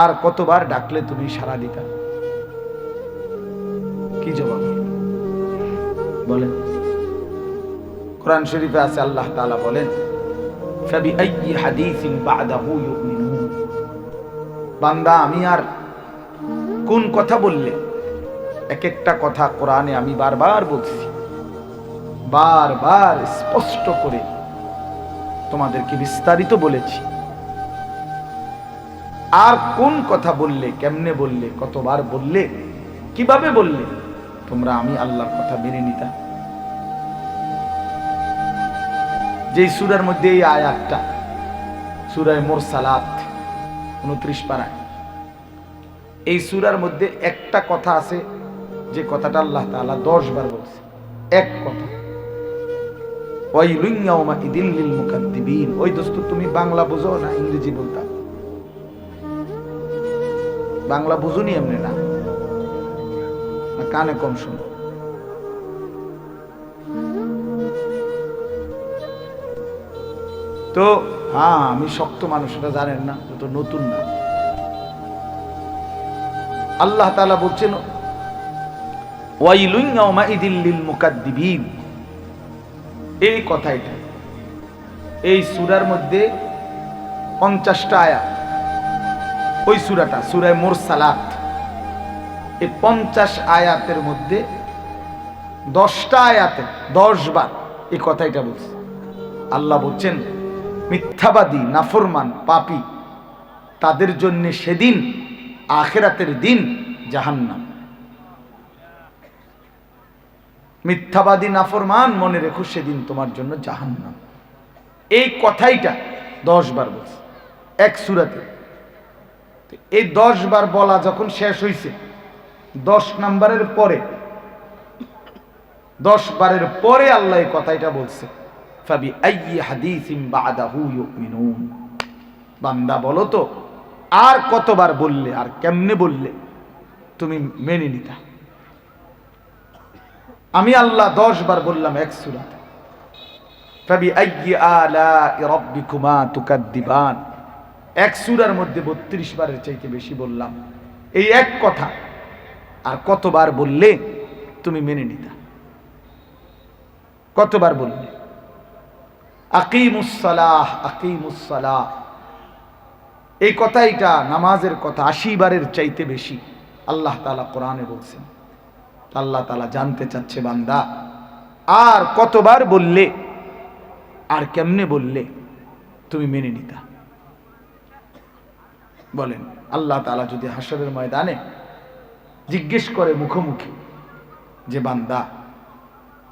আর কতবার ডাকলে তুমি সাড়া দিতা? কি জবাব বলেন? কোরআন শরীফে আছে, আল্লাহ তাআলা বলেন, ফাবিআইয়ি হাদিসিন বা'দাহু ইউমিনুন। বান্দা, আমি আর কোন কথা বললে? এক একটা কথা কোরআনে আমি বারবার বলছি, বারবার স্পষ্ট করে তোমাদেরকে বিস্তারিত বলেছি। আর কোন কথা বললে, কেমনে বললে, কতবার বললে, কিভাবে বললে তোমরা আমি আল্লাহর কথা মেনে নিতা? যে সূরার মধ্যে এই আয়াতটা, সূরা মুরসালাত 29 পারায়, এই সূরার মধ্যে একটা কথা আছে যে কথাটা আল্লাহ তাআলা 10 বার বলছে। এক কথা, ওয়াইলুন ইয়াউমাইদিল লিল মুকাদ্দিবিন। ওই দোস্ত, তুমি বাংলা বুঝো না ইংরেজি বলতা? বাংলা বুঝুনি এমনি না, কানে কম শোনো? তো হ্যাঁ, আমি শক্ত মানুষ, এটা জানেন না, তো নতুন না। আল্লাহ তাআলা বলছেন ওয়াইলুন ইয়াউমাইদিল লিল মুকাদ্দিবিন। এই কথাটা এই সূরার মধ্যে 50টা আয়াত। ওই সূরাটা সূরা মুরসালাত, এই 50 আয়াতের মধ্যে 10টা আয়াতে 10 বার এই কথাটা বলছে। আল্লাহ বলছেন, মিথ্যাবাদী, নাফরমান, পাপী তাদের জন্য সেদিন, আখিরাতের দিন, জাহান্নাম। মিথ্যাবাদী, নাফরমান, মনে রেখো সেদিন তোমার জন্য জাহান্নাম। এই কথাইটা 10 বার বলছে এক সূরাতে। এই 10 বার বলা যখন শেষ হয়েছে, 10 নম্বরের পরে, 10 বারের পরে আল্লাহ এই কথাইটা বলছে, ফাবিআইয়ি হাদিসিন বা'দাহু ইউমিনুন। বান্দা, বলো তো আর কতবার বললে, আর কেমনে বললে তুমি মেনে নিতা? আমি আল্লাহ 10 বার বললাম এক সূরাতে, ফাবিআইয়ি আলাই রাব্বিকুমা তুকাদ্দিবান। এক সূরার মধ্যে 32 বারের চাইতে বেশি বললাম এই এক কথা। আর কতবার বললে তুমি মেনে নিতা? কতবার বললে? আকিমুস সালাহ, আকিমুস সালাহ, এই কথাইটা নামাজের কথা 80 বারের চাইতে বেশি আল্লাহ তাআলা কোরআনে বলছেন। আল্লাহ তাআলা জানতে চাচ্ছে, বান্দা আর কতবার বললে, আর কেমনে বললে তুমি মেনে নিতা? বলেন, আল্লাহ তাআলা যদি হাসরের ময়দানে জিজ্ঞেস করে মুখোমুখি যে বান্দা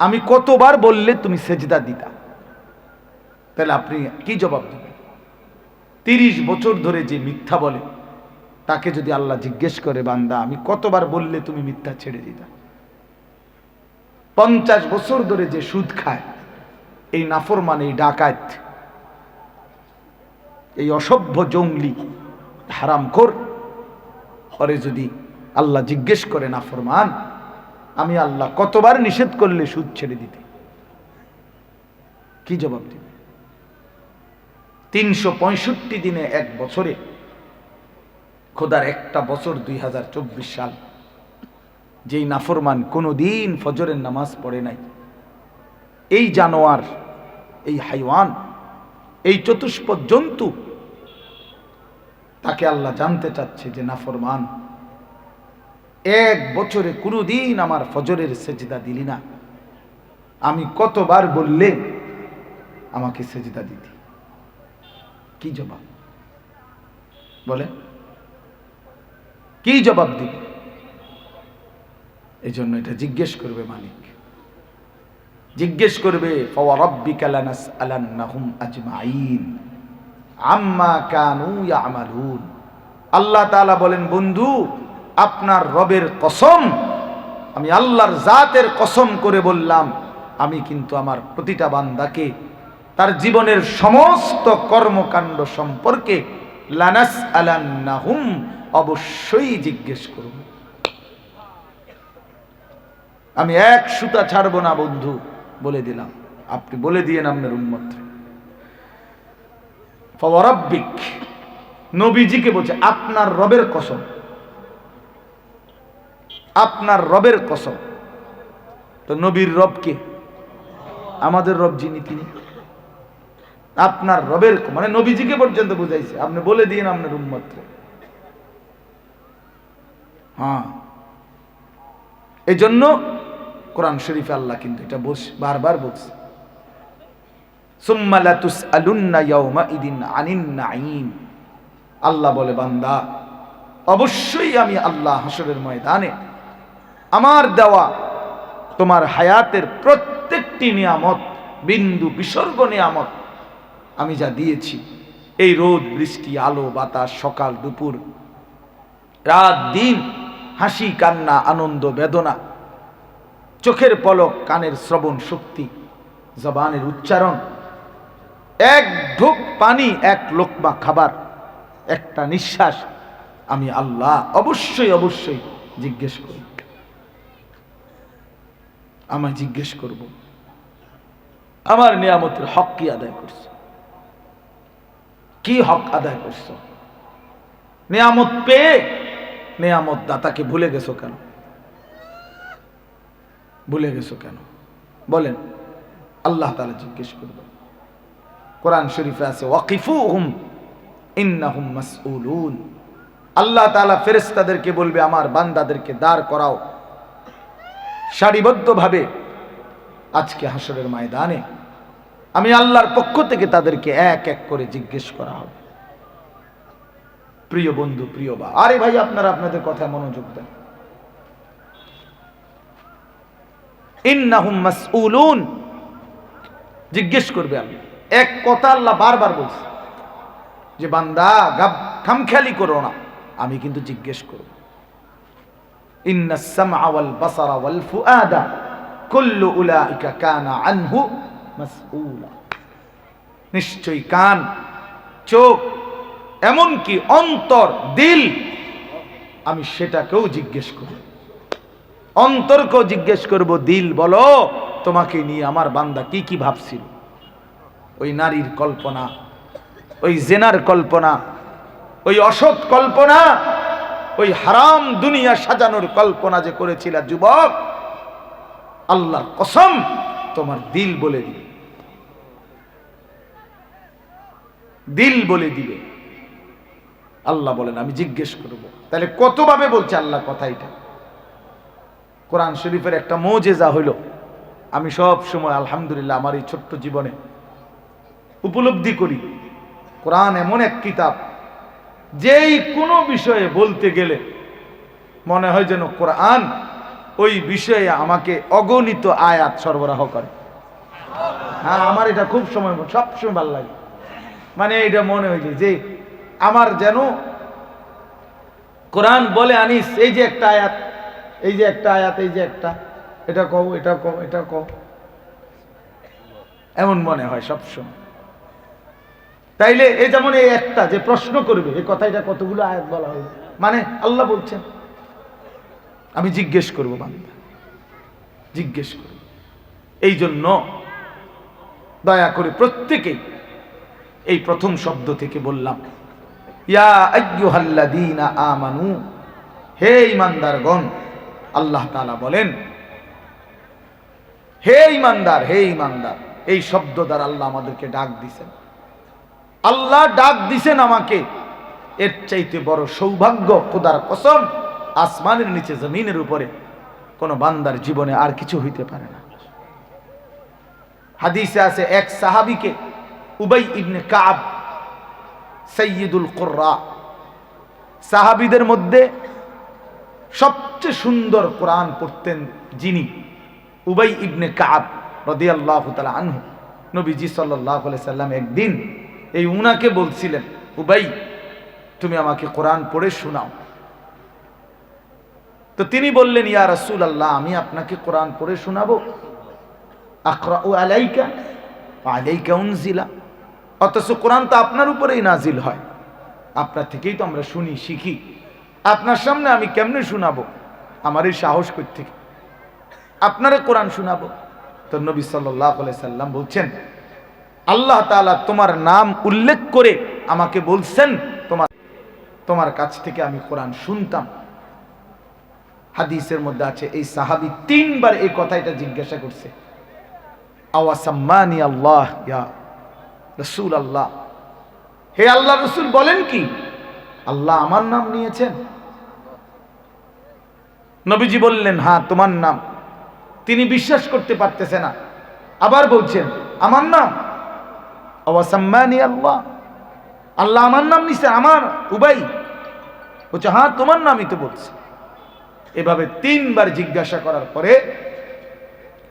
আমি কতবার বললে তুমি সেজদা দিতা, তাহলে আপনি কি জবাব দেবেন? 30 বছর ধরে যে মিথ্যা বলে তাকে যদি আল্লাহ জিজ্ঞেস করে, বান্দা আমি কতবার বললে তুমি মিথ্যা ছেড়ে দিতা? 50 বছর ধরে যে সুদ খায়, এই নাফরমান, এই ডাকাত, এই অসভ্য জঙ্গলি হারামখোর, পরে যদি আল্লাহ জিজ্ঞেস করে, নাফরমান আমি আল্লাহ কতবার নিষেধ করলে সুদ ছেড়ে দিতে, কি জবাব দিবে? 365 দিনে এক বছরে, খোদার একটা বছর 2024 সাল, যেই নাফরমান কোনোদিন ফজরের নামাজ পড়ে নাই, এই জানোয়ার, এই হাইওয়ান, এই চতুষ্পদ জন্তু, তাকে আল্লাহ জানতে চাচ্ছে যে নাফরমান, এক বছরে কোনোদিন আমার ফজরের সেজদা দিলি না, আমি কতবার বললে আমাকে সেজদা দিতি? কি জবাব বলে? কি জবাব দিবে? এই জন্য এটা জিজ্ঞেস করবে মালিক, জিজ্ঞেস করবে, ফাওয়ারাব্বিকা লানাসআলান্নাহুম আজমাইন আম্মা কানু ইয়ামালুন। আল্লাহ তাআলা বলেন, বন্ধু আপনার রবের কসম, আমি আল্লাহর জাতের কসম করে বললাম, আমি কিন্তু আমার প্রতিটা বান্দাকে তার জীবনের সমস্ত কর্মকাণ্ড সম্পর্কে লানাসআলান্নাহুম, অবশ্যই জিজ্ঞেস করব। আমি এক সুতা ছাড়বো না বন্ধু, বলে দিলাম। আপনি বলে দিয়েন আপনার উম্মত, ফাওয়ারাব্বিক, নবীজিকে বলছে আপনার রবের কসম, আপনার রবের কসম। তো নবীর রব কে? আমাদের রব যিনি তিনি। আপনার রবের মানে নবীজিকে পর্যন্ত বুঝাইছে, আপনি বলে দিন আপনার উম্মত। হ্যাঁ, এই জন্য কোরআন শরীফে আল্লাহ কিন্তু এটা বারবার বলছে, সুম্মা লাতুসআলুন্না ইয়াওমাইদিন আনিন নাঈম। আল্লাহ বলে বান্দা অবশ্যই আমি আল্লাহ হাসরের ময়দানে আমার দেওয়া তোমার হায়াতের প্রত্যেকটি নিয়ামত, বিন্দু বিসর্গ নিয়ামত আমি যা দিয়েছি, এই রোদ বৃষ্টি আলো বাতাস সকাল দুপুর রাত দিন, হাসি কান্না আনন্দ বেদনা, চোখের পলক কানের শ্রবণ শক্তি, জবানের উচ্চারণ, এক ঢোক পানি, এক লোকমা খাবার, একটা নিঃশ্বাস, আমি আল্লাহ অবশ্যই অবশ্যই জিজ্ঞেস করব। আমায় জিজ্ঞেস করব আমার নিয়ামতের হক কি আদায় করছো, কি হক আদায় করছো। নিয়ামত পেয়ে নিয়ামত দাতাকে ভুলে গেছো কেন? ভুলে গেছো কেন বলেন? আল্লাহ তাআলা জিজ্ঞেস করবে। কোরআন শরীফে আছে ওয়াকিফুহুম ইন্নাহুম মাসউলুন। আল্লাহ তাআলা ফেরেশতাদেরকে বলবে আমার বান্দাদেরকে দাঁড় করাও সারিবদ্ধভাবে, আজকে হাসরের ময়দানে আমি আল্লাহর পক্ষ থেকে তাদেরকে এক এক করে জিজ্ঞেস করা হবে। প্রিয় বন্ধু, প্রিয় বা, আরে ভাই আপনারা আপনাদের কথায় মনোযোগ দেন। ইন্নাহুম মাসউলুন, জিজ্ঞেস করবে আল্লাহ। এক কথা আল্লাহ বারবার বলছে যে বান্দা খামখেয়ালি করো না, আমি কিন্তু জিজ্ঞেস করব। ইন্নাস সামআ ওয়াল বাসারা ওয়াল ফুআদা কুল্লু উলাইকা কানা আনহু মাসউলা। নিশ্চয়ই কান, চোখ, এমনকি অন্তর, দিল, আমি সেটাকেও জিজ্ঞেস করব। অন্তরকেও জিজ্ঞেস করব, দিল বলো তোমাকে নিয়ে আমার বান্দা কি কি ভাবছিল। ওই নারীর কল্পনা, ওই জেনার কল্পনা, ওই অসৎ কল্পনা, ওই হারাম দুনিয়া সাজানোর কল্পনা যে করেছিল যুবক, আল্লাহর কসম তোমার দিল বলে দিবে, দিল বলে দিবে। আল্লাহ বলেন আমি জিজ্ঞেস করব। তাহলে কতভাবে বলছে আল্লাহ কথা এটা। কোরআন শরীফের একটা মুজিজা হইল, আমি সব সময় আলহামদুলিল্লাহ আমার এই ছোট্ট জীবনে উপলব্ধি করি, কোরআন এমন এক কিতাব যেই কোনো বিষয়ে বলতে গেলে মনে হয় যেন কোরআন ওই বিষয়ে আমাকে অগণিত আয়াত সরবরাহ করে। হ্যাঁ, আমার এটা খুব সময় সবসময় ভালো লাগে। মানে এটা মনে হয় যে আমার যেন কোরআন বলে আনিস, এই যে একটা আয়াত, এই যে একটা আয়াত, এই যে একটা, এটা কও, এটা কও, এটা কও, এমন মনে হয় সবসময়। তাইলে এই যেমন এই একটা যে প্রশ্ন করবে, এই কথাটা কতগুলো আয়াত বলা হলো, মানে আল্লাহ বলছেন আমি জিজ্ঞেস করব, বান্দা জিজ্ঞেস করব। এই জন্য দয়া করে প্রত্যেকেই এই প্রথম শব্দ থেকে বললাম, ইয়া আইয়ুহাল্লাযীনা আমানু, হে ঈমানদারগণ। আল্লাহ তাআলা বলেন হে ঈমানদার, হে ঈমানদার। এই শব্দ দ্বারা আল্লাহ আমাদেরকে ডাক দিছেন। আল্লাহ ডাক দিছেন আমাকে, এর চাইতে বড় সৌভাগ্য খোদার কসম আসমানের নিচে জমিনের উপরে কোন বান্দার জীবনে আর কিছু হইতে পারে না। হাদিসে আছে এক সাহাবীকে, উবাই ইবনে কাব, সাইয়্যিদুল কুররা, সাহাবীদের মধ্যে সবচেয়ে সুন্দর কোরআন পড়তেন যিনি, উবাই ইবনে কাব রাদিয়াল্লাহু তাআলা আনহু। নবীজি সাল্লাল্লাহু আলাইহি সাল্লাম একদিন এই উনাকে বলছিলেন, উবাই তুমি আমাকে কোরআন পড়ে শোনাও। তো তিনি বললেন, ইয়া রাসূলুল্লাহ, আমি আপনাকে কোরআন পড়ে শোনাবো? আকরাউ আলাইকা ওয়া আলাইকা উনজিলা, অথচ কোরআন তো আপনার উপরেই নাজিল হয়, আপনার থেকেই তো আমরা শুনি শিখি, আপনার সামনে আমি কেমনে শোনাবো? আমার এই সাহস কই থেকে আপনারে কোরআন শোনাবো? তো নবী সাল্লাল্লাহু আলাইহি সাল্লাম বলছেন, আল্লাহ তাআলা তোমার নাম উল্লেখ করে আমাকে বলছেন তোমার তোমার কাছ থেকে আমি কোরআন শুনতাম। হাদিসের মধ্যে আছে এই সাহাবী 3 বার এই কথাটা জিজ্ঞাসা করছে, আওয়াসাম্মানি আল্লাহ ইয়া রাসূল আল্লাহ, হে আল্লাহ রাসূল বলেন কি আল্লাহ আমার নাম নিয়েছেন? নবীজি বললেন হ্যাঁ তোমার নাম। তিনি বিশ্বাস করতে পারতেছে না, আবার বলছেন আমার নাম? আওয়াসাম্মানি আল্লাহ, আল্লাহ আমার নাম নিছে? আমার উবাই বলছে হ্যাঁ তোমার নামই তো বলছে। এভাবে 3 বার জিজ্ঞাসা করার পরে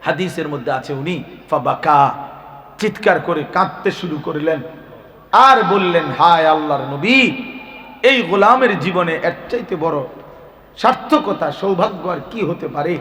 হাদিসের মধ্যে আছে উনি ফাবাকা, চিৎকার করে কাঁদতে শুরু করলেন আর বললেন হায় আল্লাহর নবী, এই গোলামের জীবনে এর চাইতে বড় সার্থকতা সৌভাগ্য আর কি হতে পারে?